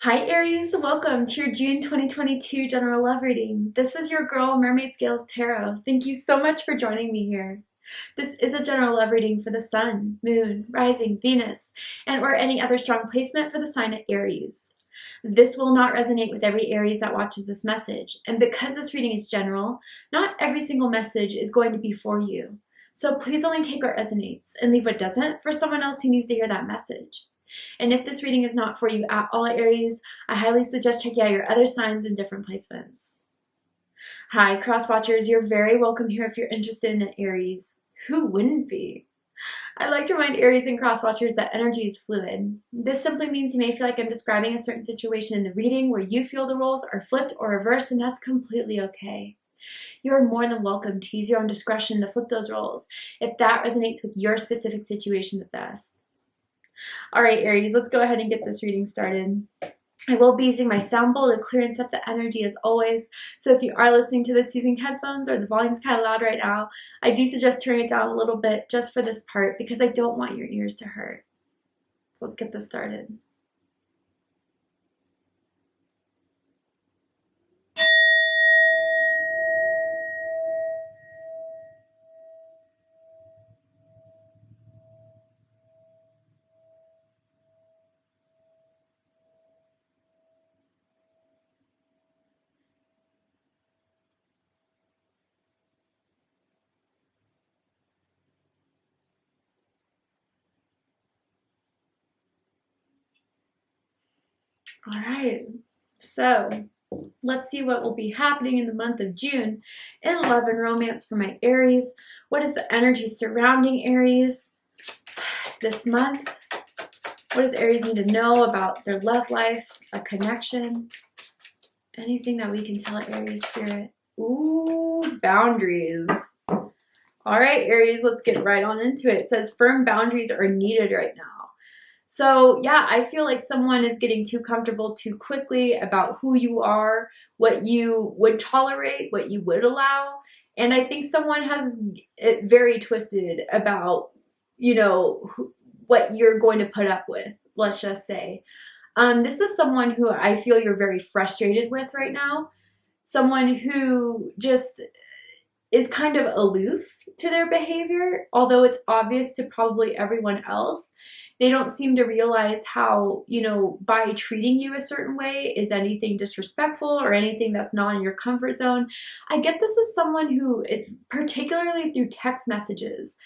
Hi Aries, welcome to your June 2022 general love reading. This is your girl Mermaid Scales Tarot. Thank you so much for joining me here. This is a general love reading for the Sun, Moon, Rising, Venus, and or any other strong placement for the sign of Aries. This will not resonate with every Aries that watches this message, and because this reading is general, not every single message is going to be for you. So please only take what resonates and leave what doesn't for someone else who needs to hear that message. And if this reading is not for you at all, Aries, I highly suggest checking out your other signs and different placements. Hi, cross watchers. You're very welcome here if you're interested in Aries. Who wouldn't be? I like to remind Aries and cross watchers that energy is fluid. This simply means you may feel like I'm describing a certain situation in the reading where you feel the roles are flipped or reversed, and that's completely okay. You are more than welcome to use your own discretion to flip those roles if that resonates with your specific situation the best. All right, Aries, let's go ahead and get this reading started. I will be using my sound bowl to clear and set the energy as always. So if you are listening to this using headphones or the volume's kind of loud right now, I do suggest turning it down a little bit just for this part because I don't want your ears to hurt. So let's get this started. All right, so let's see what will be happening in the month of June in love and romance for my Aries. What is the energy surrounding Aries this month? What does Aries need to know about their love life, a connection, anything that we can tell Aries spirit? Ooh, boundaries. All right, Aries, let's get right on into it. It says firm boundaries are needed right now. So yeah, I feel like someone is getting too comfortable too quickly about who you are, what you would tolerate, what you would allow. And I think someone has it very twisted about, what you're going to put up with, let's just say. This is someone who I feel you're very frustrated with right now. Someone who just is kind of aloof to their behavior, although it's obvious to probably everyone else. They don't seem to realize how, by treating you a certain way is anything disrespectful or anything that's not in your comfort zone. I get this as someone who, particularly through text messages,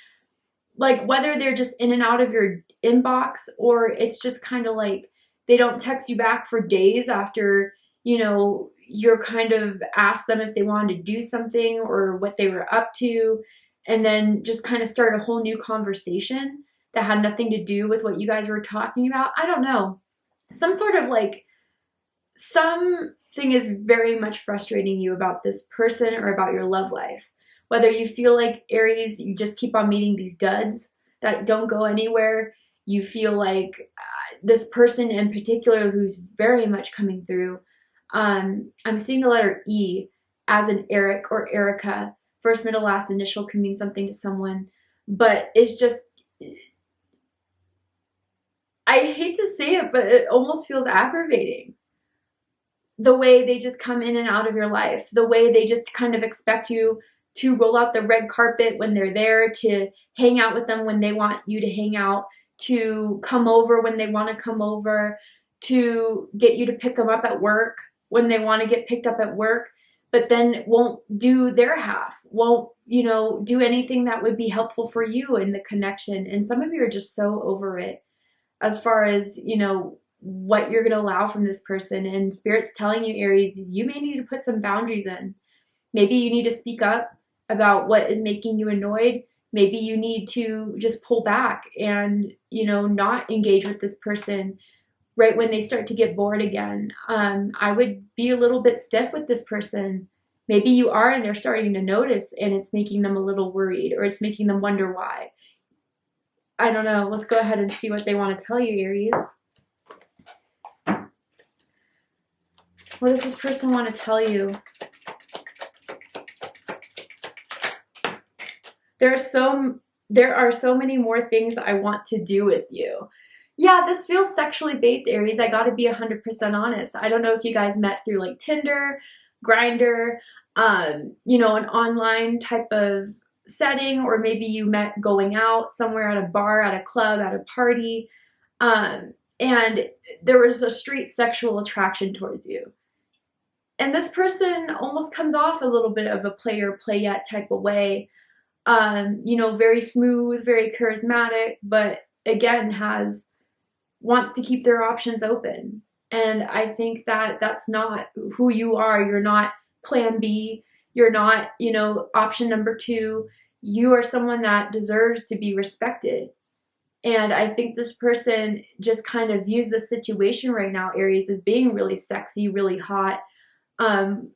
like whether they're just in and out of your inbox or it's just kind of like they don't text you back for days after, you're kind of asked them if they wanted to do something or what they were up to, and then just kind of start a whole new conversation that had nothing to do with what you guys were talking about. I don't know. Something is very much frustrating you about this person or about your love life. Whether you feel like Aries, you just keep on meeting these duds that don't go anywhere. You feel like this person in particular who's very much coming through. I'm seeing the letter E as an Eric or Erica. First, middle, last initial can mean something to someone, but it's just, I hate to say it, but it almost feels aggravating. The way they just come in and out of your life, the way they just kind of expect you to roll out the red carpet when they're there, to hang out with them when they want you to hang out, to come over when they want to come over, to get you to pick them up at work when they want to get picked up at work, but then won't do their half, won't, do anything that would be helpful for you in the connection. And some of you are just so over it as far as, what you're going to allow from this person. And Spirit's telling you, Aries, you may need to put some boundaries in. Maybe you need to speak up about what is making you annoyed. Maybe you need to just pull back and, not engage with this person right when they start to get bored again. I would be a little bit stiff with this person. Maybe you are and they're starting to notice and it's making them a little worried or it's making them wonder why. I don't know. Let's go ahead and see what they want to tell you, Aries. What does this person want to tell you? There are so many more things I want to do with you. Yeah, this feels sexually based, Aries. I gotta be 100% honest. I don't know if you guys met through like Tinder, Grinder, you know, an online type of setting, or maybe you met going out somewhere at a bar, at a club, at a party, and there was a straight sexual attraction towards you. And this person almost comes off a little bit of a player playette type of way. You know, very smooth, very charismatic, but again has wants to keep their options open. And I think that that's not who you are. You're not plan B. You're not, you know, option number two. You are someone that deserves to be respected. And I think this person just kind of views the situation right now, Aries, as being really sexy, really hot. Um,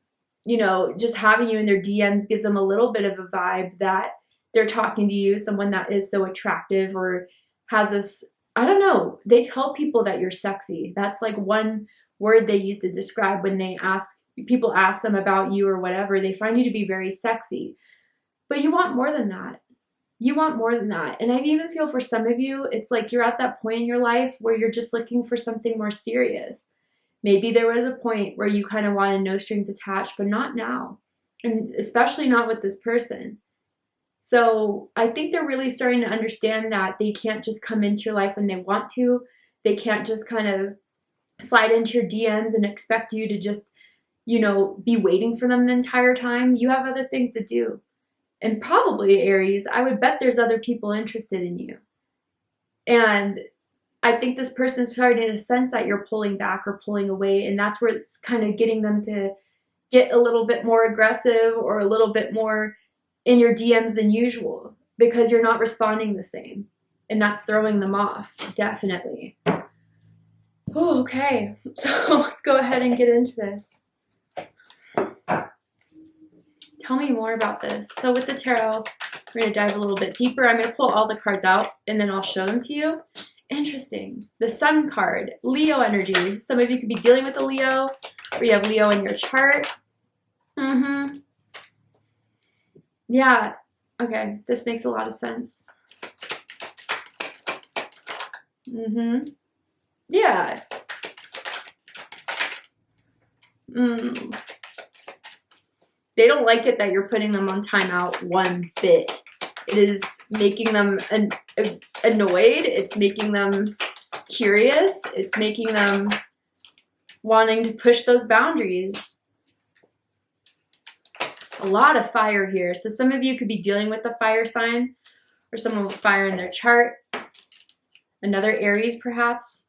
you know, just having you in their DMs gives them a little bit of a vibe that they're talking to you, someone that is so attractive or has this, I don't know, they tell people that you're sexy. That's like one word they use to describe when they ask people ask them about you or whatever. They find you to be very sexy. But you want more than that. You want more than that. And I even feel for some of you, it's like you're at that point in your life where you're just looking for something more serious. Maybe there was a point where you kind of wanted no strings attached, but not now. And especially not with this person. So I think they're really starting to understand that they can't just come into your life when they want to. They can't just kind of slide into your DMs and expect you to just, you know, be waiting for them the entire time. You have other things to do. And probably, Aries, I would bet there's other people interested in you. And I think this person's starting to sense that you're pulling back or pulling away. And that's where it's kind of getting them to get a little bit more aggressive or a little bit more in your DMs than usual because you're not responding the same. And that's throwing them off, definitely. Oh, okay. So let's go ahead and get into this. Tell me more about this. So with the tarot, we're going to dive a little bit deeper. I'm going to pull all the cards out and then I'll show them to you. Interesting. The Sun card, Leo energy. Some of you could be dealing with a Leo, or you have Leo in your chart. Yeah. Okay. This makes a lot of sense. Yeah. They don't like it that you're putting them on timeout one bit. It is making them annoyed. It's making them curious. It's making them wanting to push those boundaries. A lot of fire here. So some of you could be dealing with a fire sign or someone with fire in their chart. Another Aries, perhaps.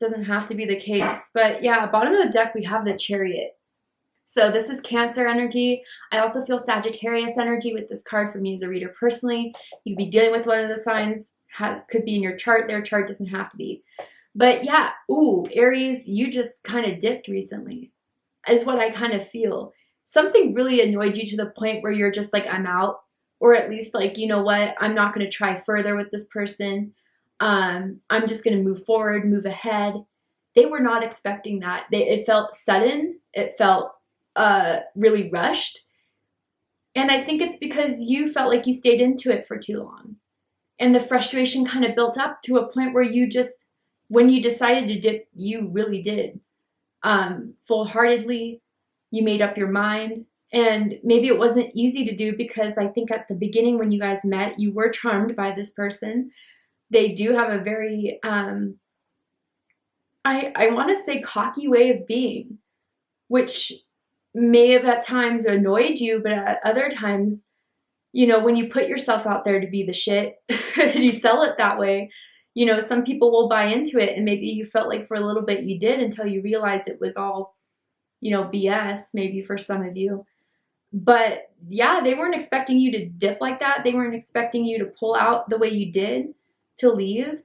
Doesn't have to be the case. But yeah, bottom of the deck, we have the Chariot. So this is Cancer energy. I also feel Sagittarius energy with this card for me as a reader personally. You could be dealing with one of the signs. Could be in your chart. Their chart doesn't have to be. But yeah, ooh, Aries, you just kind of dipped recently is what I kind of feel. Something really annoyed you to the point where you're just like, I'm out. Or at least like, you know what, I'm not going to try further with this person. I'm just going to move forward, move ahead. They were not expecting that. It felt sudden. It felt really rushed. And I think it's because you felt like you stayed into it for too long. And the frustration kind of built up to a point where you just, when you decided to dip, you really did. Full-heartedly, you made up your mind. And maybe it wasn't easy to do because I think at the beginning when you guys met, you were charmed by this person. They do have a very, I want to say cocky way of being, which may have at times annoyed you, but at other times, you know, when you put yourself out there to be the shit, and you sell it that way, you know, some people will buy into it. And maybe you felt like for a little bit you did until you realized it was all, you know, BS, maybe for some of you. But yeah, they weren't expecting you to dip like that. They weren't expecting you to pull out the way you did, to leave.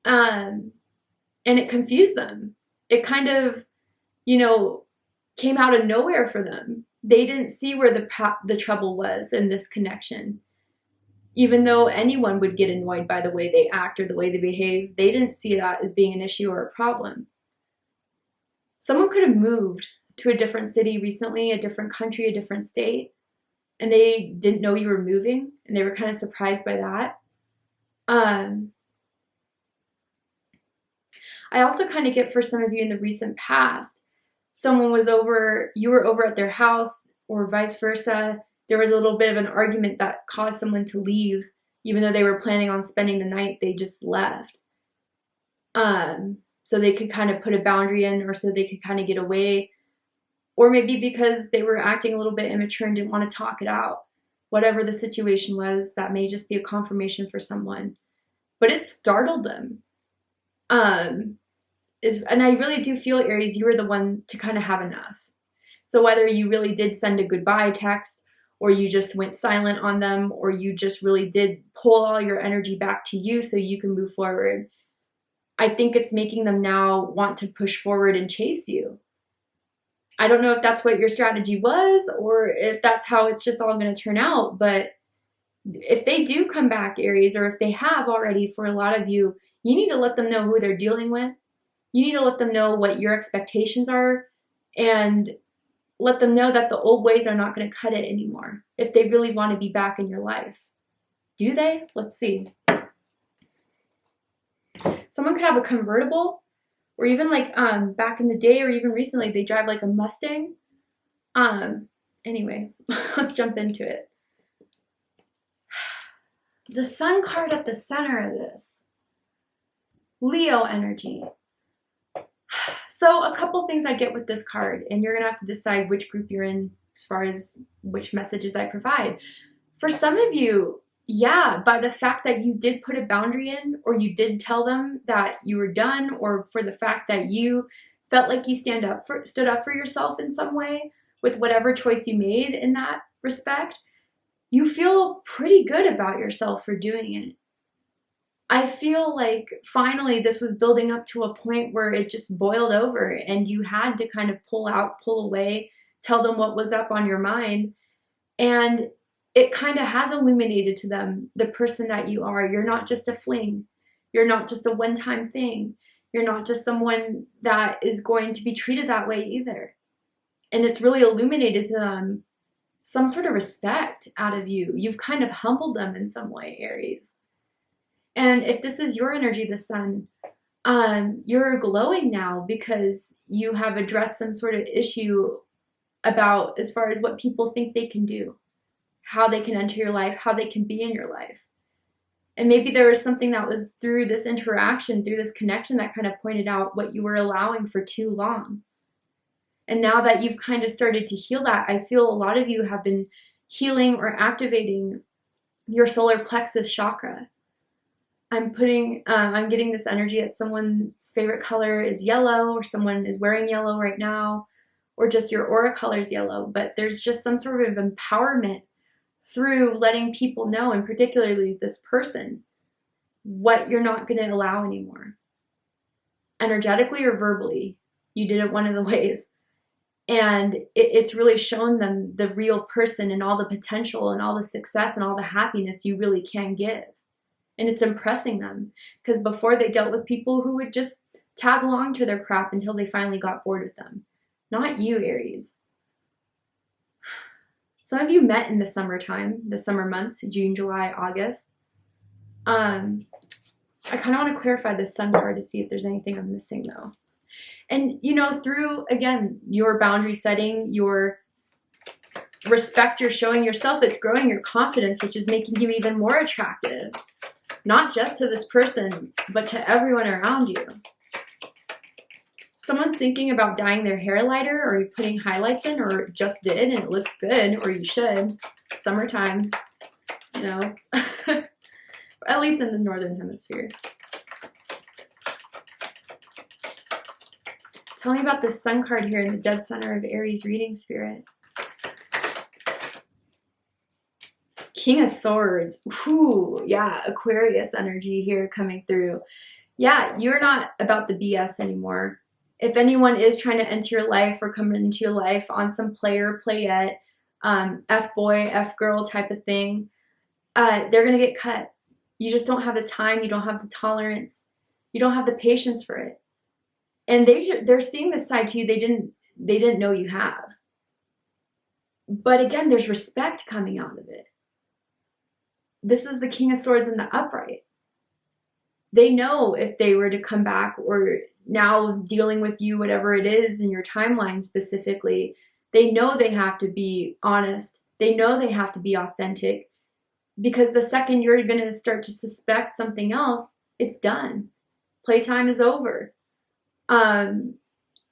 And it confused them. It kind of, you know, came out of nowhere for them. They didn't see where the trouble was in this connection. Even though anyone would get annoyed by the way they act or the way they behave, they didn't see that as being an issue or a problem. Someone could have moved to a different city recently, a different country, a different state, and they didn't know you were moving, and they were kind of surprised by that. I also kind of get for some of you in the recent past, someone was over, you were over at their house or vice versa. There was a little bit of an argument that caused someone to leave. Even though they were planning on spending the night, they just left. So they could kind of put a boundary in, or so they could kind of get away. Or maybe because they were acting a little bit immature and didn't want to talk it out. Whatever the situation was, that may just be a confirmation for someone. But it startled them. And I really do feel, Aries, you were the one to kind of have enough. So whether you really did send a goodbye text, or you just went silent on them, or you just really did pull all your energy back to you so you can move forward, I think it's making them now want to push forward and chase you. I don't know if that's what your strategy was, or if that's how it's just all going to turn out, but if they do come back, Aries, or if they have already for a lot of you, you need to let them know who they're dealing with. You need to let them know what your expectations are, and let them know that the old ways are not going to cut it anymore if they really want to be back in your life. Do they? Let's see. Someone could have a convertible, or even like back in the day, or even recently, they drive like a Mustang. Anyway, let's jump into it. The Sun card at the center of this. Leo energy. So a couple things I get with this card, and you're going to have to decide which group you're in as far as which messages I provide. For some of you, yeah, by the fact that you did put a boundary in, or you did tell them that you were done, or for the fact that you felt like you stood up for yourself in some way with whatever choice you made in that respect, you feel pretty good about yourself for doing it. I feel like finally this was building up to a point where it just boiled over and you had to kind of pull away, tell them what was up on your mind. And it kind of has illuminated to them the person that you are. You're not just a fling. You're not just a one-time thing. You're not just someone that is going to be treated that way either. And it's really illuminated to them some sort of respect out of you. You've kind of humbled them in some way, Aries. And if this is your energy, the Sun, you're glowing now because you have addressed some sort of issue about as far as what people think they can do, how they can enter your life, how they can be in your life. And maybe there was something that was through this interaction, through this connection, that kind of pointed out what you were allowing for too long. And now that you've kind of started to heal that, I feel a lot of you have been healing or activating your solar plexus chakra. I'm getting this energy that someone's favorite color is yellow, or someone is wearing yellow right now, or just your aura color is yellow. But there's just some sort of empowerment through letting people know, and particularly this person, what you're not going to allow anymore. Energetically or verbally, you did it one of the ways. And it's really shown them the real person and all the potential and all the success and all the happiness you really can give. And it's impressing them, because before they dealt with people who would just tag along to their crap until they finally got bored with them. Not you, Aries. Some of you met in the summertime, the summer months, June, July, August. I kind of want to clarify the Sun card to see if there's anything I'm missing though. And through, again, your boundary setting, your respect you're showing yourself, it's growing your confidence, which is making you even more attractive. Not just to this person, but to everyone around you. Someone's thinking about dyeing their hair lighter, or putting highlights in, or just did and it looks good, or you should. Summertime, at least in the Northern Hemisphere. Tell me about this Sun card here in the dead center of Aries reading, Spirit. King of Swords. Ooh, yeah, Aquarius energy here coming through. Yeah, you're not about the BS anymore. If anyone is trying to enter your life or come into your life on some player, playette, F-boy, F-girl type of thing, they're going to get cut. You just don't have the time. You don't have the tolerance. You don't have the patience for it. And they're seeing this side to you they didn't know you have. But again, there's respect coming out of it. This is the King of Swords in the upright. They know if they were to come back or now dealing with you, whatever it is in your timeline specifically, they know they have to be honest. They know they have to be authentic, because the second you're going to start to suspect something else, it's done. Playtime is over. And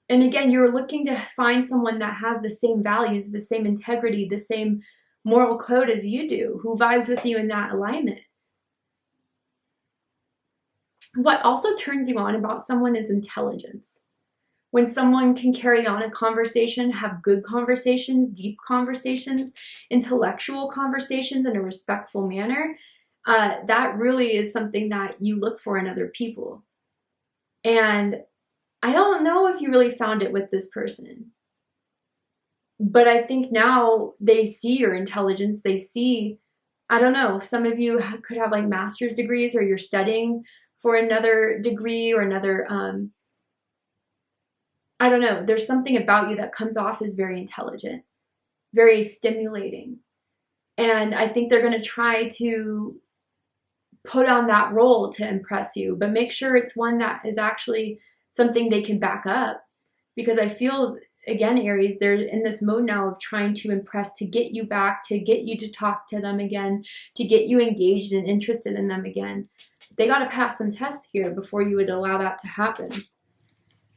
again, you're looking to find someone that has the same values, the same integrity, the same moral code as you do, who vibes with you in that alignment. What also turns you on about someone is intelligence. When someone can carry on a conversation, have good conversations, deep conversations, intellectual conversations in a respectful manner, that really is something that you look for in other people. And I don't know if you really found it with this person, but I think now they see your intelligence. They see, I don't know, some of you could have like master's degrees, or you're studying for another degree or another, I don't know, there's something about you that comes off as very intelligent, very stimulating. And I think they're going to try to put on that role to impress you, but make sure it's one that is actually something they can back up. Because I feel, again, Aries, they're in this mode now of trying to impress, to get you back, to get you to talk to them again, to get you engaged and interested in them again. They got to pass some tests here before you would allow that to happen.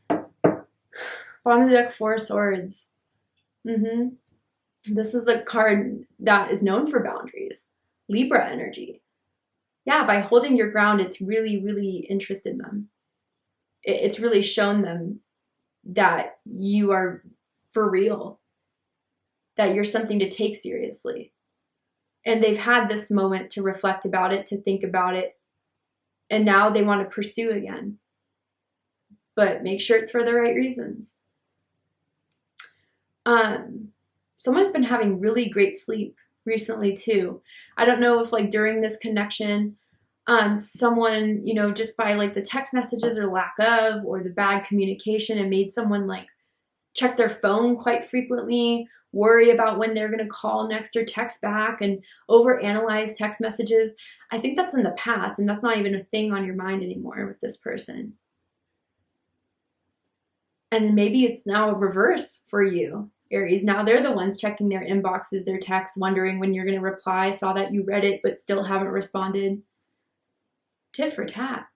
Bottom of the deck, Four of Swords. This is the card that is known for boundaries. Libra energy. Yeah, by holding your ground, it's really, really interested in them. It's really shown them that you are for real, that you're something to take seriously. And they've had this moment to reflect about it, to think about it, and now they want to pursue again. But make sure it's for the right reasons. Someone's been having really great sleep recently too. I don't know if like during this connection, someone, you know, just by like the text messages or lack of, or the bad communication, it made someone like check their phone quite frequently, worry about when they're going to call next or text back, and overanalyze text messages. I think that's in the past, and that's not even a thing on your mind anymore with this person. And maybe it's now a reverse for you, Aries. Now they're the ones checking their inboxes, their texts, wondering when you're going to reply, saw that you read it, but still haven't responded. Tit for tat.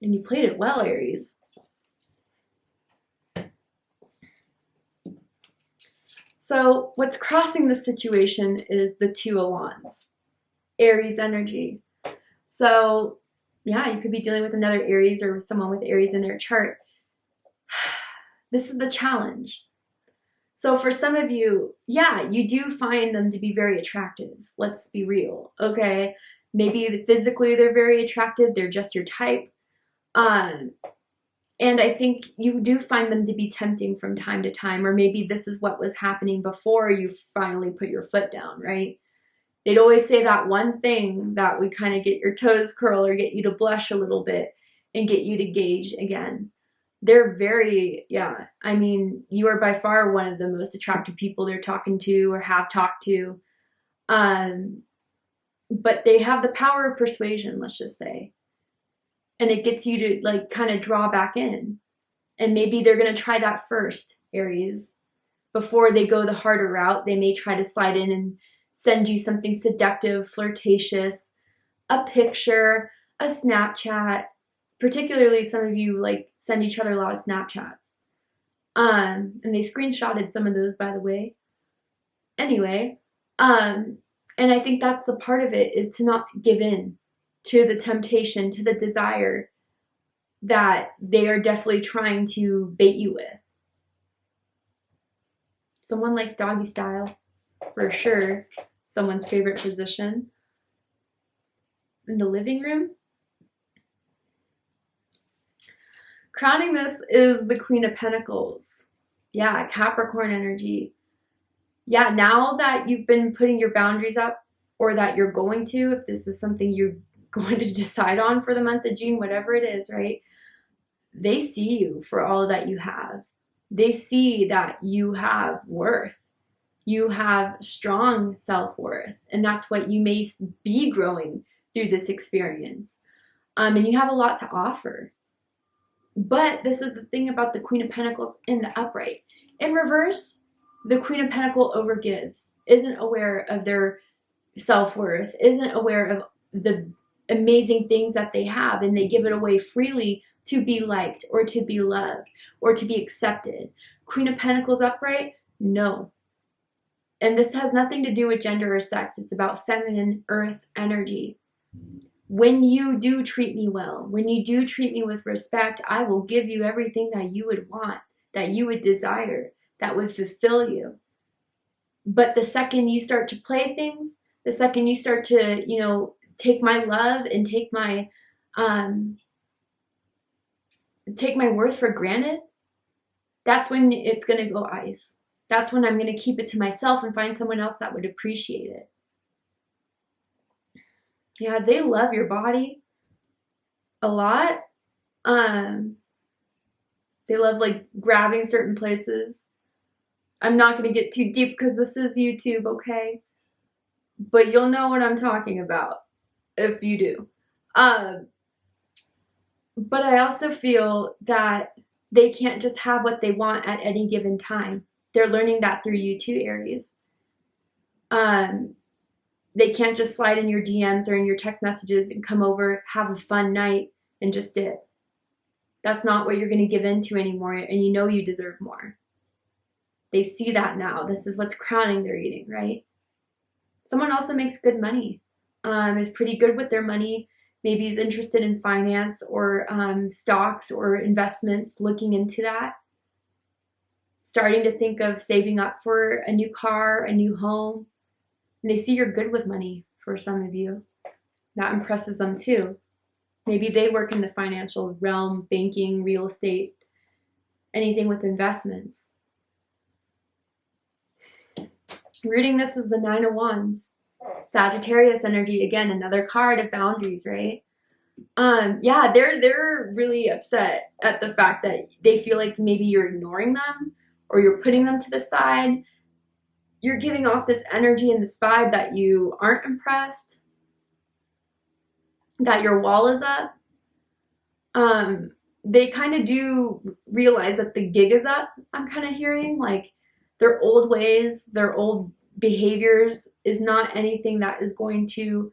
And you played it well, Aries. So what's crossing the situation is the Two of Wands, Aries energy. So yeah, you could be dealing with another Aries or someone with Aries in their chart. This is the challenge. So for some of you, yeah, you do find them to be very attractive. Let's be real, okay? Maybe physically they're very attractive. They're just your type. And I think you do find them to be tempting from time to time, or maybe this is what was happening before you finally put your foot down, right? They'd always say that one thing that would kind of get your toes curl or get you to blush a little bit and get you to gauge again. They're very, yeah, I mean, you are by far one of the most attractive people they're talking to or have talked to. But they have the power of persuasion, let's just say. And it gets you to like kind of draw back in. And maybe they're going to try that first, Aries. Before they go the harder route, they may try to slide in and send you something seductive, flirtatious, a picture, a Snapchat. Particularly some of you like send each other a lot of Snapchats. And they screenshotted some of those, by the way. Anyway, and I think that's the part of it, is to not give in to the temptation, to the desire that they are definitely trying to bait you with. Someone likes doggy style, for sure. Someone's favorite position. In the living room. Crowning this is the Queen of Pentacles. Yeah, Capricorn energy. Yeah, now that you've been putting your boundaries up, or that you're going to, if this is something you're going to decide on for the month of June, whatever it is, right? They see you for all that you have. They see that you have worth. You have strong self-worth. And that's what you may be growing through this experience. And you have a lot to offer. But this is the thing about the Queen of Pentacles in the upright. In reverse, the Queen of Pentacles overgives, isn't aware of their self-worth, isn't aware of the amazing things that they have, and they give it away freely to be liked or to be loved or to be accepted. Queen of Pentacles upright, no. And this has nothing to do with gender or sex. It's about feminine earth energy. When you do treat me well, when you do treat me with respect, I will give you everything that you would want, that you would desire, that would fulfill you. But the second you start to play things, the second you start to, you know, take my love and take my worth for granted, that's when it's going to go ice. That's when I'm going to keep it to myself and find someone else that would appreciate it. Yeah, they love your body a lot. They love like grabbing certain places. I'm not going to get too deep because this is YouTube, okay? But you'll know what I'm talking about if you do. But I also feel that they can't just have what they want at any given time. They're learning that through you too, Aries. They can't just slide in your DMs or in your text messages and come over, have a fun night, and just dip. That's not what you're going to give into anymore, and you know you deserve more. They see that now. This is what's crowning their eating, right? Someone also makes good money, is pretty good with their money, maybe is interested in finance or stocks or investments, looking into that. Starting to think of saving up for a new car, a new home. And they see you're good with money for some of you. That impresses them too. Maybe they work in the financial realm, banking, real estate, anything with investments. Reading this is the Nine of Wands. Sagittarius energy, again, another card of boundaries, right? Yeah, they're really upset at the fact that they feel like maybe you're ignoring them or you're putting them to the side. You're giving off this energy and this vibe that you aren't impressed, that your wall is up. They kind of do realize that the gig is up, I'm kind of hearing. Like their old ways, their old behaviors is not anything that is going to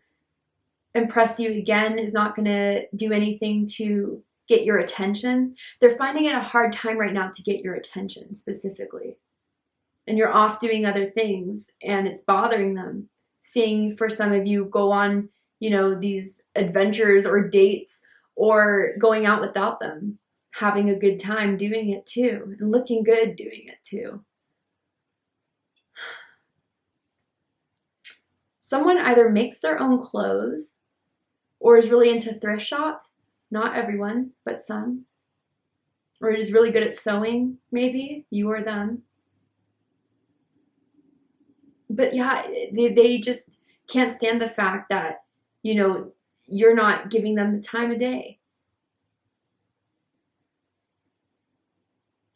impress you again, is not going to do anything to get your attention. They're finding it a hard time right now to get your attention specifically. And you're off doing other things and it's bothering them. Seeing for some of you go on, you know, these adventures or dates or going out without them, having a good time doing it too and looking good doing it too. Someone either makes their own clothes or is really into thrift shops. Not everyone, but some. Or is really good at sewing, maybe, you or them. But yeah, they just can't stand the fact that, you know, you're not giving them the time of day.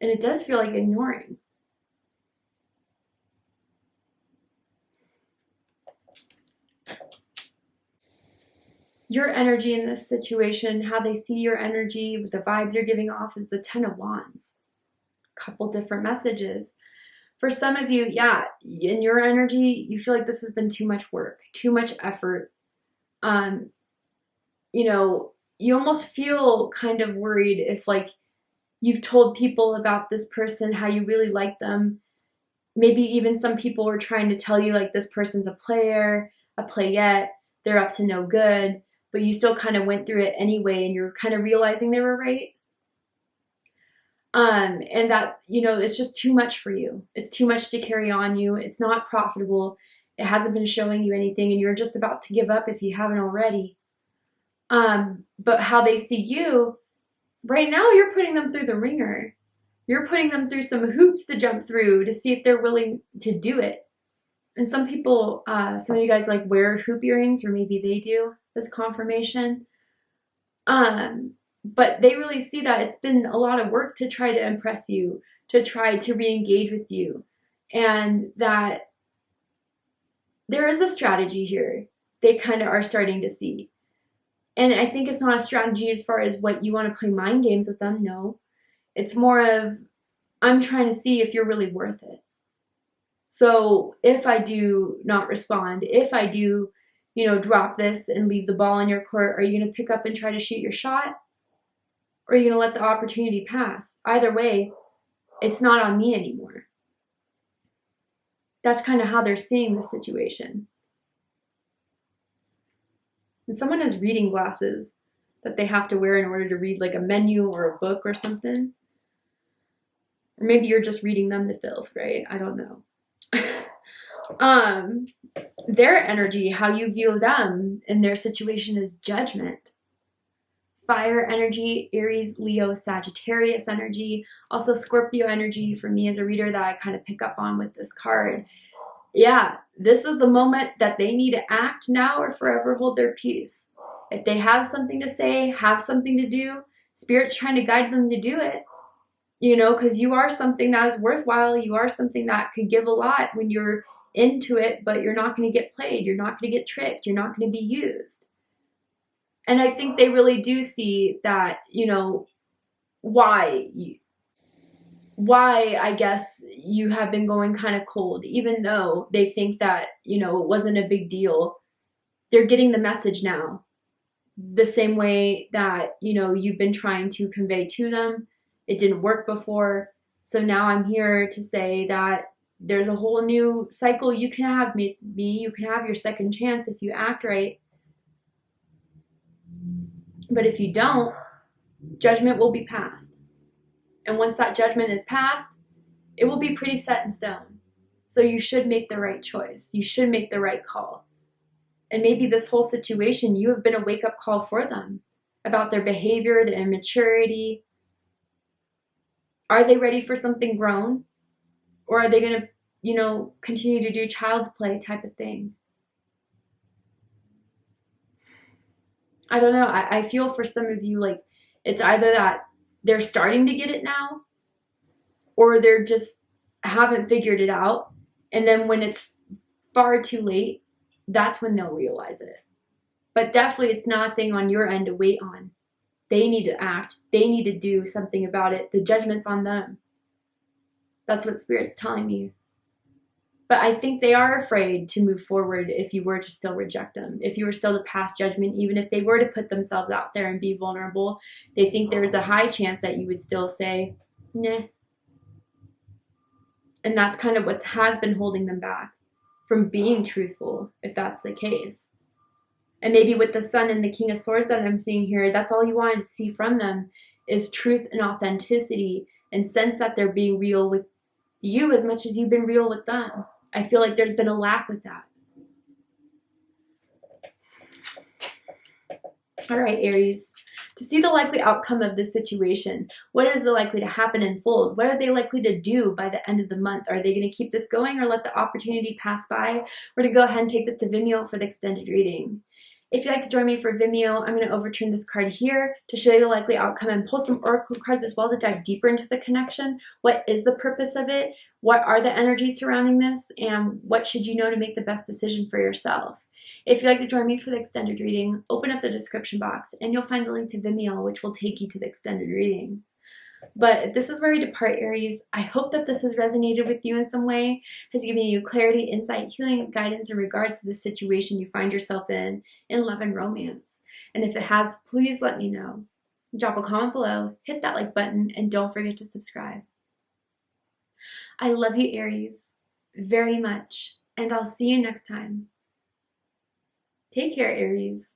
And it does feel like ignoring. Your energy in this situation, how they see your energy, with the vibes you're giving off, is the Ten of Wands. Couple different messages. For some of you, yeah, in your energy, you feel like this has been too much work, too much effort. You know, you almost feel kind of worried if like you've told people about this person, how you really like them. Maybe even some people were trying to tell you like this person's a player, a playette, they're up to no good, but you still kind of went through it anyway and you're kind of realizing they were right. And that, you know, it's just too much for you. It's too much to carry on you. It's not profitable. It hasn't been showing you anything and you're just about to give up if you haven't already. But how they see you, right now you're putting them through the ringer. You're putting them through some hoops to jump through to see if they're willing to do it. And some people, some of you guys like wear hoop earrings, or maybe they do as confirmation. But they really see that it's been a lot of work to try to impress you, to try to re-engage with you. And that there is a strategy here they kind of are starting to see. And I think it's not a strategy as far as what you want to play mind games with them. No, it's more of, I'm trying to see if you're really worth it. So if I do not respond, if I do, drop this and leave the ball in your court, are you going to pick up and try to shoot your shot? Or are you going to let the opportunity pass? Either way, it's not on me anymore. That's kind of how they're seeing the situation. And someone has reading glasses that they have to wear in order to read like a menu or a book or something. Or maybe you're just reading them to filth, right? I don't know. Their energy, how you view them in their situation, is judgment. Fire energy, Aries, Leo, Sagittarius energy, also Scorpio energy for me as a reader that I kind of pick up on with this card. Yeah, this is the moment that they need to act now or forever hold their peace. If they have something to say, have something to do, Spirit's trying to guide them to do it. Because you are something that is worthwhile. You are something that could give a lot when you're into it, but you're not going to get played. You're not going to get tricked. You're not going to be used. And I think they really do see that, why I guess you have been going kind of cold, even though they think that, it wasn't a big deal. They're getting the message now, the same way that, you've been trying to convey to them. It didn't work before. So now I'm here to say that there's a whole new cycle you can have me. You can have your second chance if you act right. But if you don't, judgment will be passed. And once that judgment is passed, it will be pretty set in stone. So you should make the right choice. You should make the right call. And maybe this whole situation, you have been a wake-up call for them about their behavior, their immaturity. Are they ready for something grown? Or are they going to, continue to do child's play type of thing? I don't know. I feel for some of you like it's either that they're starting to get it now, or they're just haven't figured it out. And then when it's far too late, that's when they'll realize it. But definitely it's nothing on your end to wait on. They need to act. They need to do something about it. The judgment's on them. That's what Spirit's telling me. But I think they are afraid to move forward if you were to still reject them. If you were still to pass judgment, even if they were to put themselves out there and be vulnerable, they think there's a high chance that you would still say, nah. And that's kind of what has been holding them back from being truthful, if that's the case. And maybe with the Sun and the King of Swords that I'm seeing here, that's all you wanted to see from them is truth and authenticity, and sense that they're being real with you as much as you've been real with them. I feel like there's been a lack with that. All right, Aries. To see the likely outcome of this situation, what is likely to happen and unfold? What are they likely to do by the end of the month? Are they going to keep this going or let the opportunity pass by? We're going to go ahead and take this to Vimeo for the extended reading. If you'd like to join me for Vimeo, I'm going to overturn this card here to show you the likely outcome and pull some oracle cards as well to dive deeper into the connection. What is the purpose of it? What are the energies surrounding this? And what should you know to make the best decision for yourself? If you'd like to join me for the extended reading, open up the description box and you'll find the link to Vimeo, which will take you to the extended reading. But this is where we depart, Aries. I hope that this has resonated with you in some way, has given you clarity, insight, healing, and guidance in regards to the situation you find yourself in love and romance. And if it has, please let me know. Drop a comment below, hit that like button, and don't forget to subscribe. I love you, Aries, very much, and I'll see you next time. Take care, Aries.